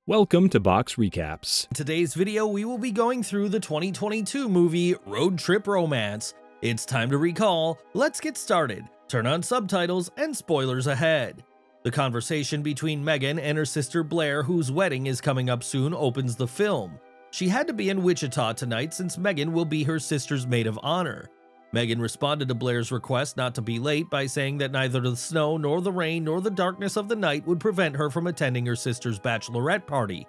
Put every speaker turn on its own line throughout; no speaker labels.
Welcome to Box Recaps.
In today's video, we will be going through the 2022 movie Road Trip Romance. It's time to recall, let's get started, turn on subtitles, and spoilers ahead. The conversation between Megan and her sister Blair, whose wedding is coming up soon, opens the film. She had to be in Wichita tonight since Megan will be her sister's maid of honor. Megan responded to Blair's request not to be late by saying that neither the snow nor the rain nor the darkness of the night would prevent her from attending her sister's bachelorette party.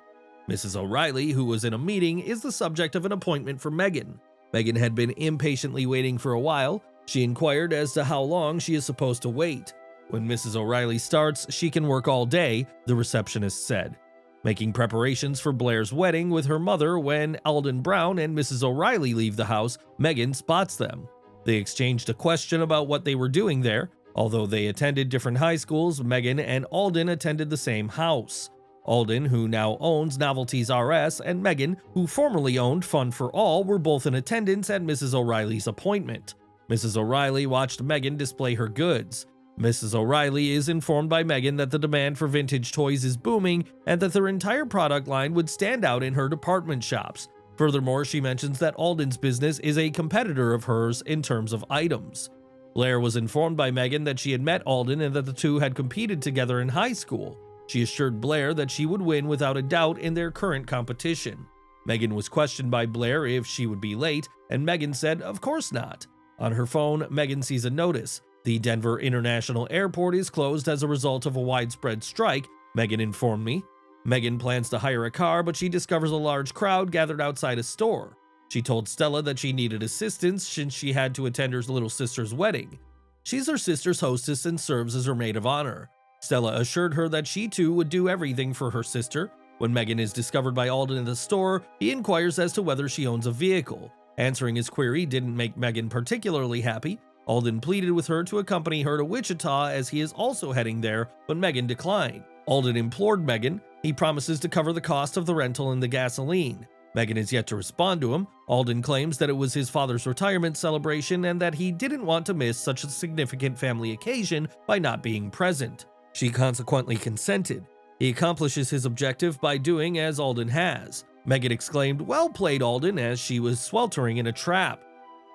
Mrs. O'Reilly, who was in a meeting, is the subject of an appointment for Megan. Megan had been impatiently waiting for a while. She inquired as to how long she is supposed to wait. When Mrs. O'Reilly starts, she can work all day, the receptionist said. Making preparations for Blair's wedding with her mother, when Alden Brown and Mrs. O'Reilly leave the house, Megan spots them. They exchanged a question about what they were doing there. Although they attended different high schools, Megan and Alden attended the same house. Alden, who now owns Novelties RS, and Megan, who formerly owned Fun for All, were both in attendance at Mrs. O'Reilly's appointment. Mrs. O'Reilly watched Megan display her goods. Mrs. O'Reilly is informed by Megan that the demand for vintage toys is booming and that their entire product line would stand out in her department shops. Furthermore, she mentions that Alden's business is a competitor of hers in terms of items. Blair was informed by Megan that she had met Alden and that the two had competed together in high school. She assured Blair that she would win without a doubt in their current competition. Megan was questioned by Blair if she would be late, and Megan said, "Of course not." On her phone, Megan sees a notice. The Denver International Airport is closed as a result of a widespread strike, Megan informed me. Megan plans to hire a car, but she discovers a large crowd gathered outside a store. She told Stella that she needed assistance since she had to attend her little sister's wedding. She's her sister's hostess and serves as her maid of honor. Stella assured her that she too would do everything for her sister. When Megan is discovered by Alden in the store, he inquires as to whether she owns a vehicle. Answering his query didn't make Megan particularly happy. Alden pleaded with her to accompany her to Wichita as he is also heading there, but Megan declined. Alden implored Megan. He promises to cover the cost of the rental and the gasoline. Megan is yet to respond to him. Alden claims that it was his father's retirement celebration and that he didn't want to miss such a significant family occasion by not being present. She consequently consented. He accomplishes his objective by doing as Alden has. Megan exclaimed, "Well played, Alden," as she was sweltering in a trap.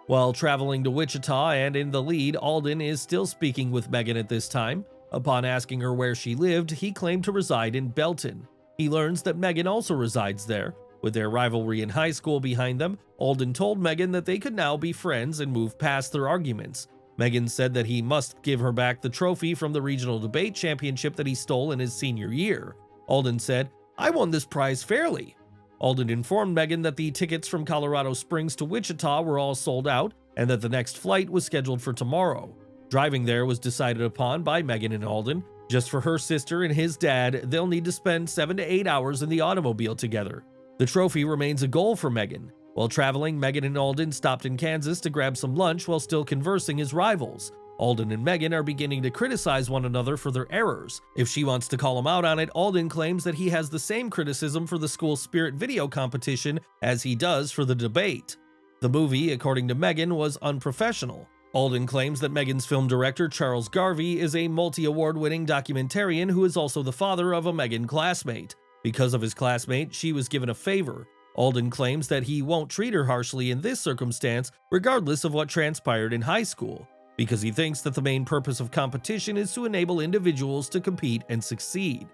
While traveling to Wichita and in the lead, Alden is still speaking with Megan at this time. Upon asking her where she lived, he claimed to reside in Belton. He learns that Megan also resides there. With their rivalry in high school behind them, Alden told Megan that they could now be friends and move past their arguments. Megan said that he must give her back the trophy from the regional debate championship that he stole in his senior year. Alden said, "I won this prize fairly." Alden informed Megan that the tickets from Colorado Springs to Wichita were all sold out and that the next flight was scheduled for tomorrow. Driving there was decided upon by Megan and Alden. Just for her sister and his dad, they'll need to spend 7 to 8 hours in the automobile together. The trophy remains a goal for Megan. While traveling, Megan and Alden stopped in Kansas to grab some lunch while still conversing as rivals. Alden and Megan are beginning to criticize one another for their errors. If she wants to call him out on it, Alden claims that he has the same criticism for the school spirit video competition as he does for the debate. The movie, according to Megan, was unprofessional. Alden claims that Megan's film director, Charles Garvey, is a multi-award-winning documentarian who is also the father of a Megan classmate. Because of his classmate, she was given a favor. Alden claims that he won't treat her harshly in this circumstance, regardless of what transpired in high school, because he thinks that the main purpose of competition is to enable individuals to compete and succeed.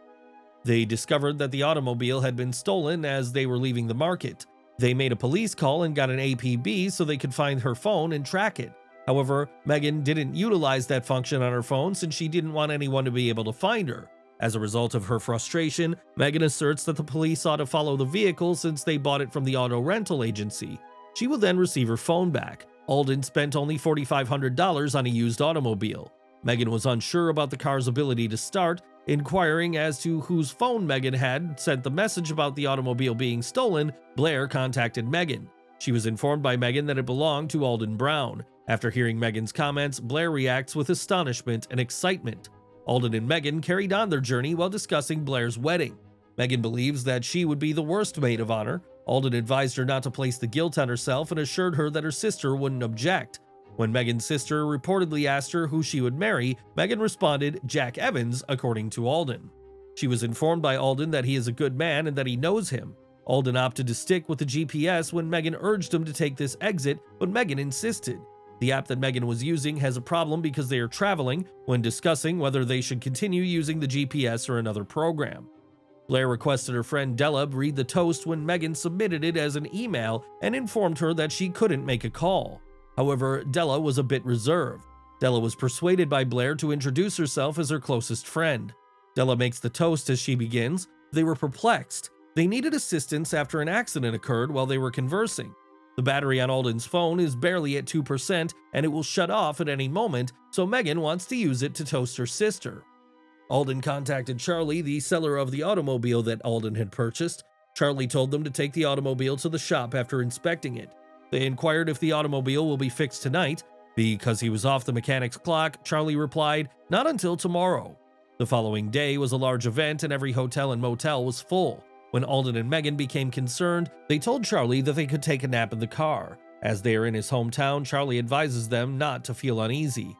They discovered that the automobile had been stolen as they were leaving the market. They made a police call and got an APB so they could find her phone and track it. However, Megan didn't utilize that function on her phone since she didn't want anyone to be able to find her. As a result of her frustration, Megan asserts that the police ought to follow the vehicle since they bought it from the auto rental agency. She will then receive her phone back. Alden spent only $4,500 on a used automobile. Megan was unsure about the car's ability to start. Inquiring as to whose phone Megan had sent the message about the automobile being stolen, Blair contacted Megan. She was informed by Megan that it belonged to Alden Brown. After hearing Megan's comments, Blair reacts with astonishment and excitement. Alden and Megan carried on their journey while discussing Blair's wedding. Megan believes that she would be the worst maid of honor. Alden advised her not to place the guilt on herself and assured her that her sister wouldn't object. When Megan's sister reportedly asked her who she would marry, Megan responded, "Jack Evans," according to Alden. She was informed by Alden that he is a good man and that he knows him. Alden opted to stick with the GPS when Megan urged him to take this exit, but Megan insisted. The app that Megan was using has a problem because they are traveling when discussing whether they should continue using the GPS or another program. Blair requested her friend Della read the toast when Megan submitted it as an email and informed her that she couldn't make a call. However, Della was a bit reserved. Della was persuaded by Blair to introduce herself as her closest friend. Della makes the toast as she begins. They were perplexed. They needed assistance after an accident occurred while they were conversing. The battery on Alden's phone is barely at 2% and it will shut off at any moment, so Megan wants to use it to toast her sister. Alden contacted Charlie, the seller of the automobile that Alden had purchased. Charlie told them to take the automobile to the shop after inspecting it. They inquired if the automobile will be fixed tonight. Because he was off the mechanic's clock, Charlie replied, "Not until tomorrow." The following day was a large event and every hotel and motel was full. When Alden and Megan became concerned, they told Charlie that they could take a nap in the car. As they are in his hometown, Charlie advises them not to feel uneasy.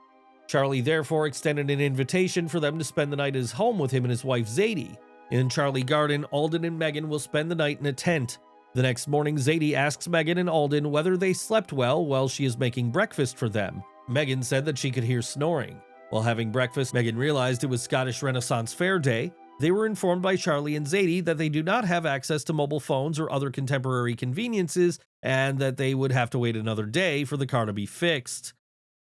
Charlie therefore extended an invitation for them to spend the night at his home with him and his wife Zadie. In Charlie Garden, Alden and Megan will spend the night in a tent. The next morning, Zadie asks Megan and Alden whether they slept well while she is making breakfast for them. Megan said that she could hear snoring. While having breakfast, Megan realized it was Scottish Renaissance Fair Day. They were informed by Charlie and Zadie that they do not have access to mobile phones or other contemporary conveniences and that they would have to wait another day for the car to be fixed.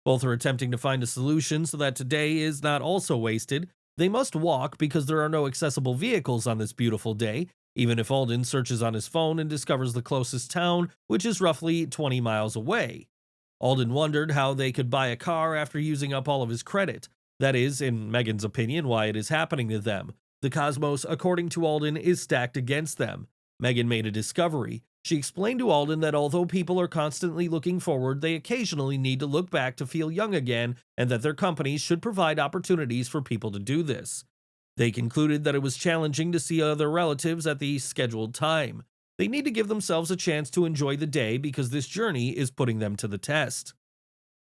Both are attempting to find a solution so that today is not also wasted. They must walk because there are no accessible vehicles on this beautiful day, even if Alden searches on his phone and discovers the closest town, which is roughly 20 miles away. Alden wondered how they could buy a car after using up all of his credit. That is, in Megan's opinion, why it is happening to them. The cosmos, according to Alden, is stacked against them. Megan made a discovery. She explained to Alden that although people are constantly looking forward, they occasionally need to look back to feel young again, and that their companies should provide opportunities for people to do this. They concluded that it was challenging to see other relatives at the scheduled time. They need to give themselves a chance to enjoy the day because this journey is putting them to the test.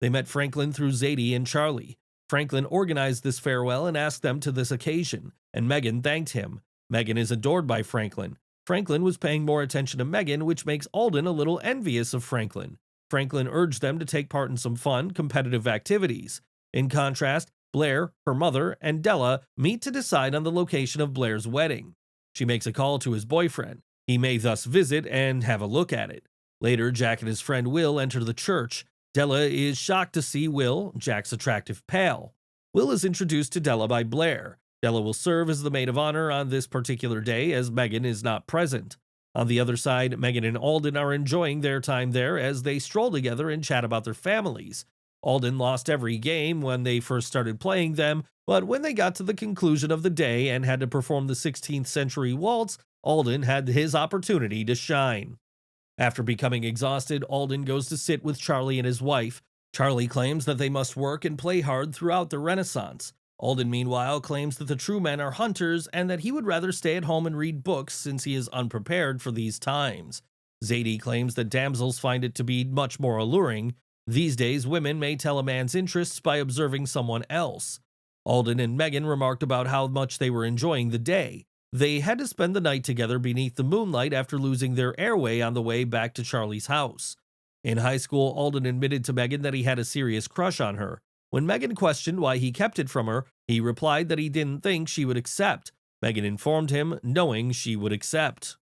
They met Franklin through Zadie and Charlie. Franklin organized this farewell and asked them to this occasion, and Megan thanked him. Megan is adored by Franklin. Franklin was paying more attention to Megan, which makes Alden a little envious of Franklin. Franklin urged them to take part in some fun, competitive activities. In contrast, Blair, her mother, and Della meet to decide on the location of Blair's wedding. She makes a call to his boyfriend. He may thus visit and have a look at it. Later, Jack and his friend Will enter the church. Della is shocked to see Will, Jack's attractive pal. Will is introduced to Della by Blair. Della will serve as the maid of honor on this particular day as Megan is not present. On the other side, Megan and Alden are enjoying their time there as they stroll together and chat about their families. Alden lost every game when they first started playing them, but when they got to the conclusion of the day and had to perform the 16th century waltz, Alden had his opportunity to shine. After becoming exhausted, Alden goes to sit with Charlie and his wife. Charlie claims that they must work and play hard throughout the Renaissance. Alden, meanwhile, claims that the true men are hunters and that he would rather stay at home and read books since he is unprepared for these times. Zadie claims that damsels find it to be much more alluring. These days, women may tell a man's interests by observing someone else. Alden and Megan remarked about how much they were enjoying the day. They had to spend the night together beneath the moonlight after losing their airway on the way back to Charlie's house. In high school, Alden admitted to Megan that he had a serious crush on her. When Megan questioned why he kept it from her, he replied that he didn't think she would accept. Megan informed him, knowing she would accept.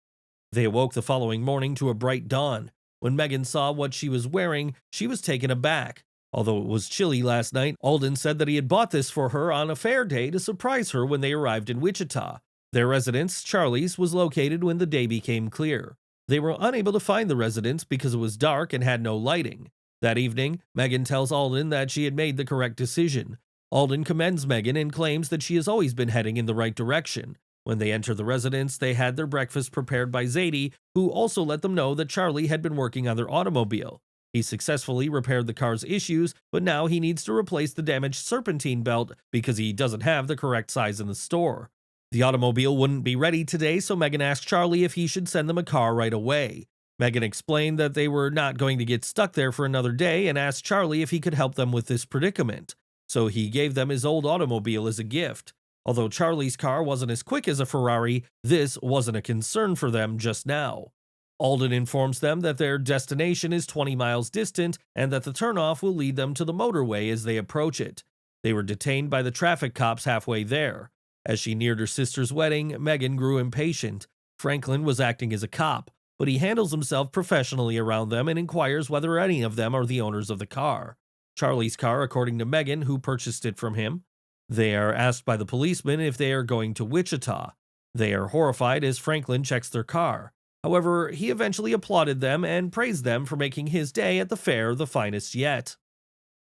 They awoke the following morning to a bright dawn. When Megan saw what she was wearing, she was taken aback. Although it was chilly last night, Alden said that he had bought this for her on a fair day to surprise her when they arrived in Wichita. Their residence, Charlie's, was located when the day became clear. They were unable to find the residence because it was dark and had no lighting. That evening, Megan tells Alden that she had made the correct decision. Alden commends Megan and claims that she has always been heading in the right direction. When they enter the residence, they had their breakfast prepared by Zadie, who also let them know that Charlie had been working on their automobile. He successfully repaired the car's issues, but now he needs to replace the damaged serpentine belt because he doesn't have the correct size in the store. The automobile wouldn't be ready today, so Megan asked Charlie if he should send them a car right away. Megan explained that they were not going to get stuck there for another day and asked Charlie if he could help them with this predicament. So he gave them his old automobile as a gift. Although Charlie's car wasn't as quick as a Ferrari, this wasn't a concern for them just now. Alden informs them that their destination is 20 miles distant and that the turnoff will lead them to the motorway as they approach it. They were detained by the traffic cops halfway there. As she neared her sister's wedding, Megan grew impatient. Franklin was acting as a cop, but he handles himself professionally around them and inquires whether any of them are the owners of the car. Charlie's car, according to Megan, who purchased it from him. They are asked by the policeman if they are going to Wichita. They are horrified as Franklin checks their car. However, he eventually applauded them and praised them for making his day at the fair the finest yet.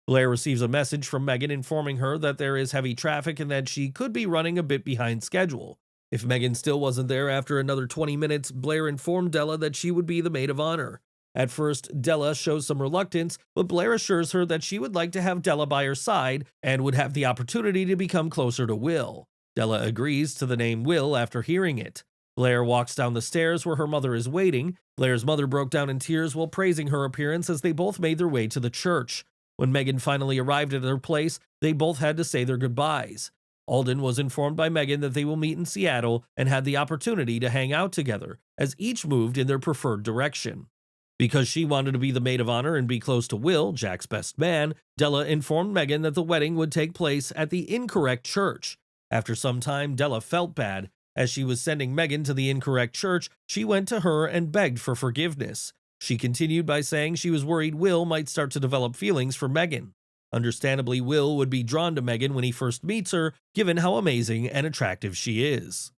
Blair receives a message from Megan informing her that there is heavy traffic and that she could be running a bit behind schedule. If Megan still wasn't there after another 20 minutes, Blair informed Della that she would be the maid of honor. At first, Della shows some reluctance, but Blair assures her that she would like to have Della by her side and would have the opportunity to become closer to Will. Della agrees to the name Will after hearing it. Blair walks down the stairs where her mother is waiting. Blair's mother broke down in tears while praising her appearance as they both made their way to the church. When Megan finally arrived at her place, they both had to say their goodbyes. Alden was informed by Megan that they will meet in Seattle and had the opportunity to hang out together, as each moved in their preferred direction. Because she wanted to be the maid of honor and be close to Will, Jack's best man, Della informed Megan that the wedding would take place at the incorrect church. After some time, Della felt bad. As she was sending Megan to the incorrect church, she went to her and begged for forgiveness. She continued by saying she was worried Will might start to develop feelings for Megan. Understandably, Will would be drawn to Megan when he first meets her, given how amazing and attractive she is.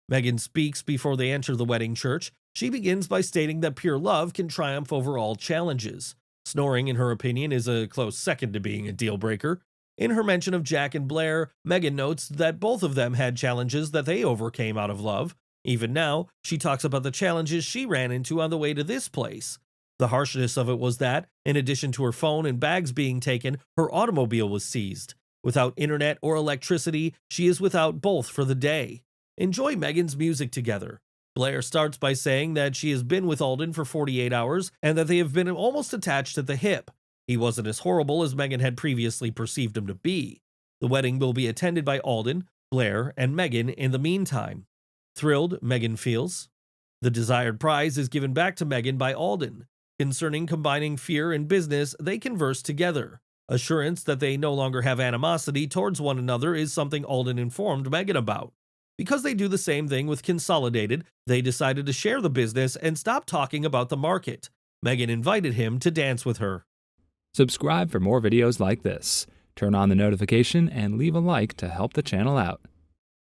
Megan speaks before they enter the wedding church. She begins by stating that pure love can triumph over all challenges. Snoring, in her opinion, is a close second to being a deal breaker. In her mention of Jack and Blair, Megan notes that both of them had challenges that they overcame out of love. Even now, she talks about the challenges she ran into on the way to this place. The harshness of it was that, in addition to her phone and bags being taken, her automobile was seized. Without internet or electricity, she is without both for the day. Enjoy Megan's music together. Blair starts by saying that she has been with Alden for 48 hours and that they have been almost attached at the hip. He wasn't as horrible as Megan had previously perceived him to be. The wedding will be attended by Alden, Blair, and Megan in the meantime. Thrilled, Megan feels. The desired prize is given back to Megan by Alden. Concerning combining fear and business, they converse together. Assurance that they no longer have animosity towards one another is something Alden informed Megan about. Because they do the same thing with Consolidated, they decided to share the business and stop talking about the market. Megan invited him to dance with her.
Subscribe for more videos like this. Turn on the notification and leave a like to help the channel out.